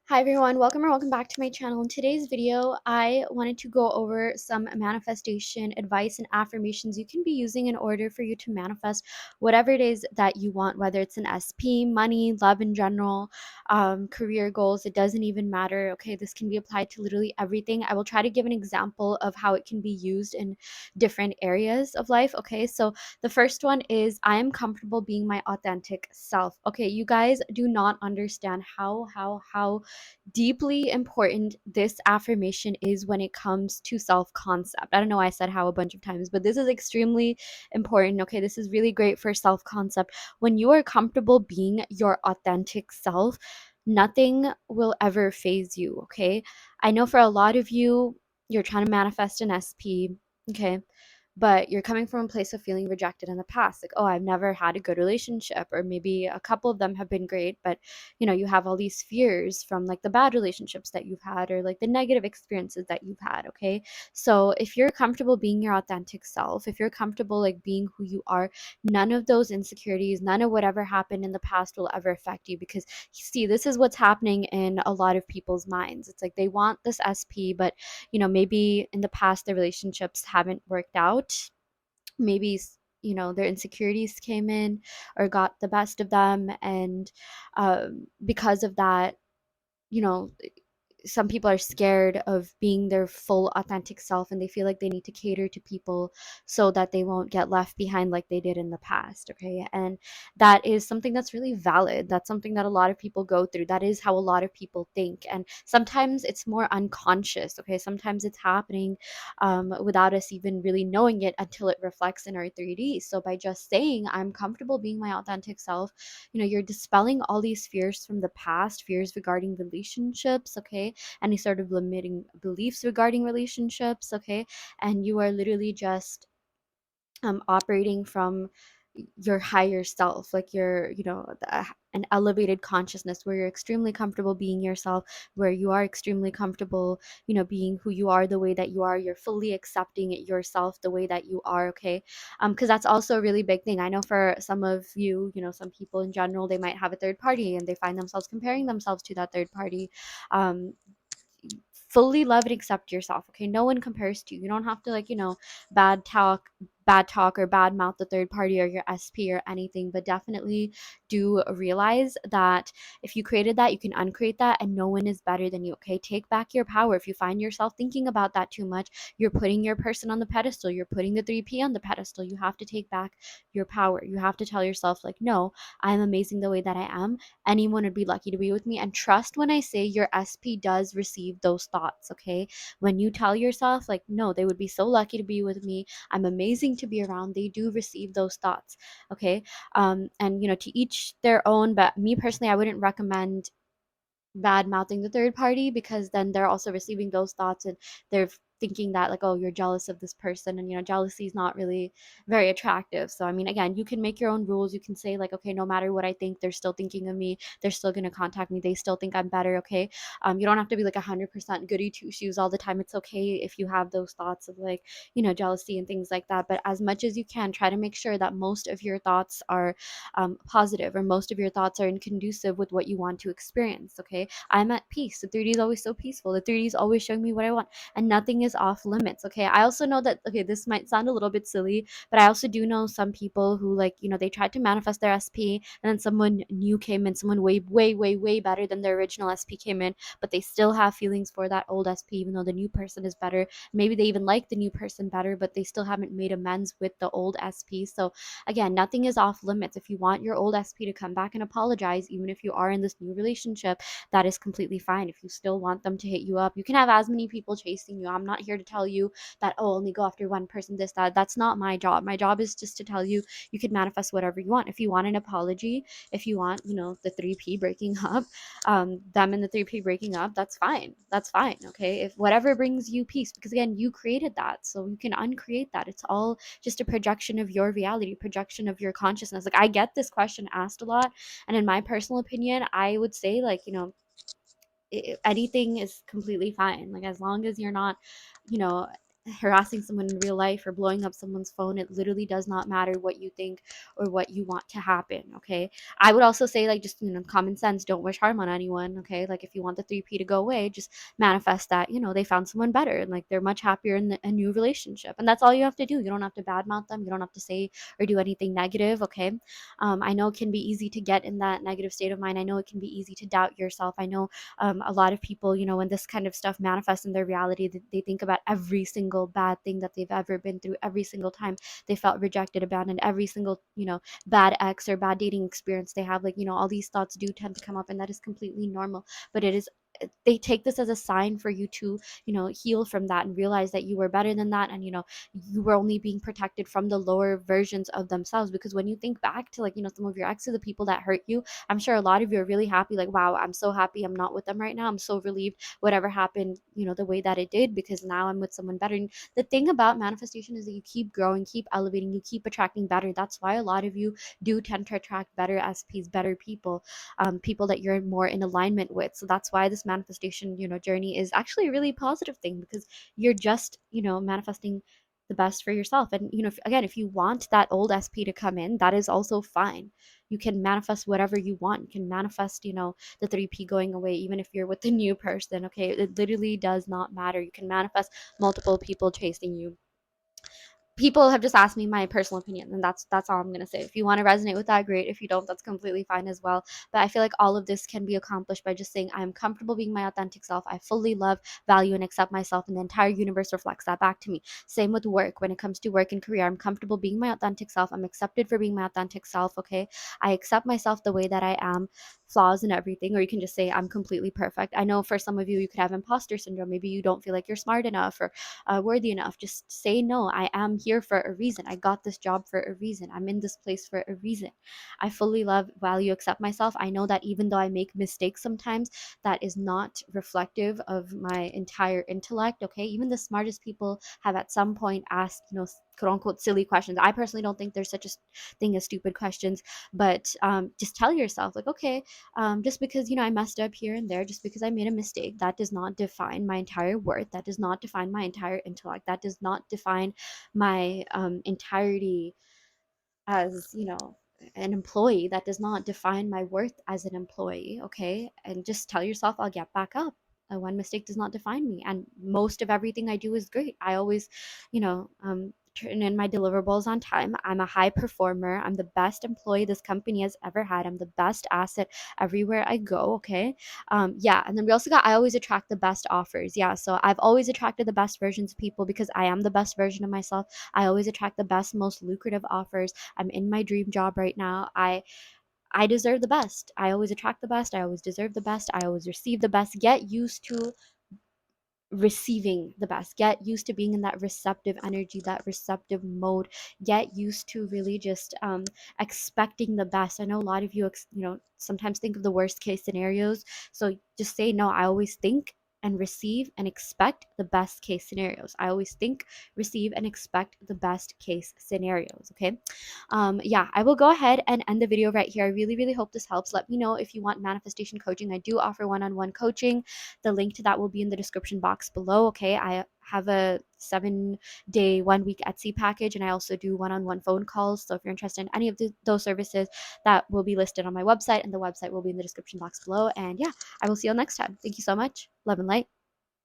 Hi everyone, welcome or welcome back to my channel. In today's video, I wanted to go over some manifestation advice and affirmations you can be using in order for you to manifest whatever it is that you want, whether it's an SP, money, love in general, career goals. It doesn't even matter. Okay, this can be applied to literally everything. I will try to give an example of how it can be used in different areas of life. Okay, so the first one is I am comfortable being my authentic self. Okay, you guys do not understand how deeply important this affirmation is when it comes to self concept. I don't know why I said how a bunch of times, but this is extremely important. Okay, this is really great for self concept. When you are comfortable being your authentic self, nothing will ever phase you. Okay, I know for a lot of you, you're trying to manifest an SP. Okay, but you're coming from a place of feeling rejected in the past, like, oh, I've never had a good relationship, or maybe a couple of them have been great, but you have all these fears from like the bad relationships that you've had, or like the negative experiences that you've had. Okay, so if you're comfortable being your authentic self, if you're comfortable like being who you are, none of those insecurities, none of whatever happened in the past will ever affect you. Because see, this is what's happening in a lot of people's minds. It's like they want this SP, but maybe in the past the relationships haven't worked out. Maybe their insecurities came in or got the best of them, and because of that, you know some people are scared of being their full authentic self, and they feel like they need to cater to people so that they won't get left behind like they did in the past. Okay, and that is something that's really valid. That's something that a lot of people go through. That is how a lot of people think, and sometimes it's more unconscious. Okay, sometimes it's happening without us even really knowing it until it reflects in our 3D. So by just saying I'm comfortable being my authentic self, you're dispelling all these fears from the past, fears regarding relationships. Okay, any sort of limiting beliefs regarding relationships. Okay, and you are literally just operating from your higher self, like an elevated consciousness where you're extremely comfortable being yourself, where you are extremely comfortable being who you are, the way that you are. You're fully accepting it yourself the way that you are. Okay, because that's also a really big thing. I know for some of you, some people in general, they might have a third party and they find themselves comparing themselves to that third party. um Fully love and accept yourself. Okay, no one compares to you. You don't have to bad talk bad talk or bad mouth the third party or your SP or anything, but definitely do realize that if you created that, you can uncreate that, and no one is better than you. Okay, take back your power. If you find yourself thinking about that too much, you're putting your person on the pedestal, you're putting the 3P on the pedestal. You have to take back your power. You have to tell yourself, like, no, I'm amazing the way that I am. Anyone would be lucky to be with me. And trust when I say your SP does receive those thoughts. Okay, when you tell yourself, like, no, they would be so lucky to be with me, I'm amazing to be around, they do receive those thoughts. Okay, and to each their own, but me personally, I wouldn't recommend bad mouthing the third party, because then they're also receiving those thoughts, and they're thinking that, like, oh, you're jealous of this person, and jealousy is not really very attractive. So I mean, again, you can make your own rules. You can say, like, okay, no matter what I think, they're still thinking of me, they're still going to contact me, they still think I'm better. Okay, you don't have to be like 100% goody two shoes all the time. It's okay if you have those thoughts of, like, jealousy and things like that, but as much as you can, try to make sure that most of your thoughts are positive, or most of your thoughts are in conducive with what you want to experience. Okay, I'm at peace. The 3D is always so peaceful. The 3D is always showing me what I want, and nothing is off limits. Okay, I also know that, okay, this might sound a little bit silly, but I also do know some people who, like, they tried to manifest their SP, and then someone new came in, someone way, way, way, way better than their original SP came in, but they still have feelings for that old SP, even though the new person is better. Maybe they even like the new person better, but they still haven't made amends with the old SP. So again, nothing is off limits. If you want your old SP to come back and apologize, even if you are in this new relationship, that is completely fine. If you still want them to hit you up, you can have as many people chasing you. I'm not here to tell you that, oh, only go after one person, this, that. That's not my job. My job is just to tell you, you can manifest whatever you want. If you want an apology, if you want, the 3P breaking up, them and the 3P breaking up, that's fine. That's fine. Okay. If whatever brings you peace, because again, you created that. So you can uncreate that. It's all just a projection of your reality, projection of your consciousness. Like, I get this question asked a lot, and in my personal opinion, I would say, like, anything is completely fine, like, as long as you're not, you know harassing someone in real life or blowing up someone's phone. It literally does not matter what you think or what you want to happen. Okay. I would also say, like, just, common sense, don't wish harm on anyone. Okay. Like, if you want the 3P to go away, just manifest that, they found someone better and, like, they're much happier in a new relationship. And that's all you have to do. You don't have to badmouth them. You don't have to say or do anything negative. Okay. I know it can be easy to get in that negative state of mind. I know it can be easy to doubt yourself. I know a lot of people, when this kind of stuff manifests in their reality, they think about every single bad thing that they've ever been through, every single time they felt rejected, abandoned, every single, bad ex or bad dating experience they have. Like, all these thoughts do tend to come up, and that is completely normal. But they take this as a sign for you to, heal from that and realize that you were better than that. And, you were only being protected from the lower versions of themselves. Because when you think back to, like, some of your exes, the people that hurt you, I'm sure a lot of you are really happy, like, wow, I'm so happy I'm not with them right now. I'm so relieved whatever happened, the way that it did, because now I'm with someone better. And the thing about manifestation is that you keep growing, keep elevating, you keep attracting better. That's why a lot of you do tend to attract better SPs, better people, people that you're more in alignment with. So that's why this manifestation, journey is actually a really positive thing, because you're just, manifesting the best for yourself. And, if you want that old SP to come in, that is also fine. You can manifest whatever you want. You can manifest, the 3P going away, even if you're with the new person. Okay. It literally does not matter. You can manifest multiple people chasing you. People have just asked me my personal opinion, and that's all I'm going to say. If you want to resonate with that, great. If you don't, that's completely fine as well. But I feel like all of this can be accomplished by just saying, I'm comfortable being my authentic self. I fully love, value, and accept myself, and the entire universe reflects that back to me. Same with work. When it comes to work and career, I'm comfortable being my authentic self. I'm accepted for being my authentic self. Okay. I accept myself the way that I am, flaws and everything. Or you can just say, I'm completely perfect. I know for some of you, you could have imposter syndrome. Maybe you don't feel like you're smart enough or worthy enough. Just say, no, I am here for a reason. I got this job for a reason. I'm in this place for a reason. I fully love, value, accept myself. I know that even though I make mistakes sometimes, that is not reflective of my entire intellect. Okay. Even the smartest people have at some point asked, quote unquote, silly questions. I personally don't think there's such a thing as stupid questions, but just tell yourself, like, okay, just because, I messed up here and there, just because I made a mistake, that does not define my entire worth. That does not define my entire intellect. That does not define my entirety as, an employee. That does not define my worth as an employee. Okay. And just tell yourself, I'll get back up. One mistake does not define me. And most of everything I do is great. I always, turn in my deliverables on time. I'm a high performer. I'm the best employee this company has ever had. I'm the best asset everywhere I go. Okay. Yeah. And then we also got, I always attract the best offers. Yeah. So I've always attracted the best versions of people because I am the best version of myself. I always attract the best, most lucrative offers. I'm in my dream job right now. I deserve the best. I always attract the best. I always deserve the best. I always receive the best. Get used to receiving the best. Get used to being in that receptive energy, that receptive mode. Get used to really just expecting the best. I know a lot of you sometimes think of the worst case scenarios, so just say, no, I always think and receive and expect the best case scenarios. I always think, receive, and expect the best case scenarios. Okay. Yeah, I will go ahead and end the video right here. I really, really hope this helps. Let me know if you want manifestation coaching. I do offer one-on-one coaching. The link to that will be in the description box below. Okay. I have a 7-day, 1-week Etsy package, and I also do one-on-one phone calls. So if you're interested in any of those services, that will be listed on my website, and the website will be in the description box below. And yeah, I will see you all next time. Thank you so much. Love and light.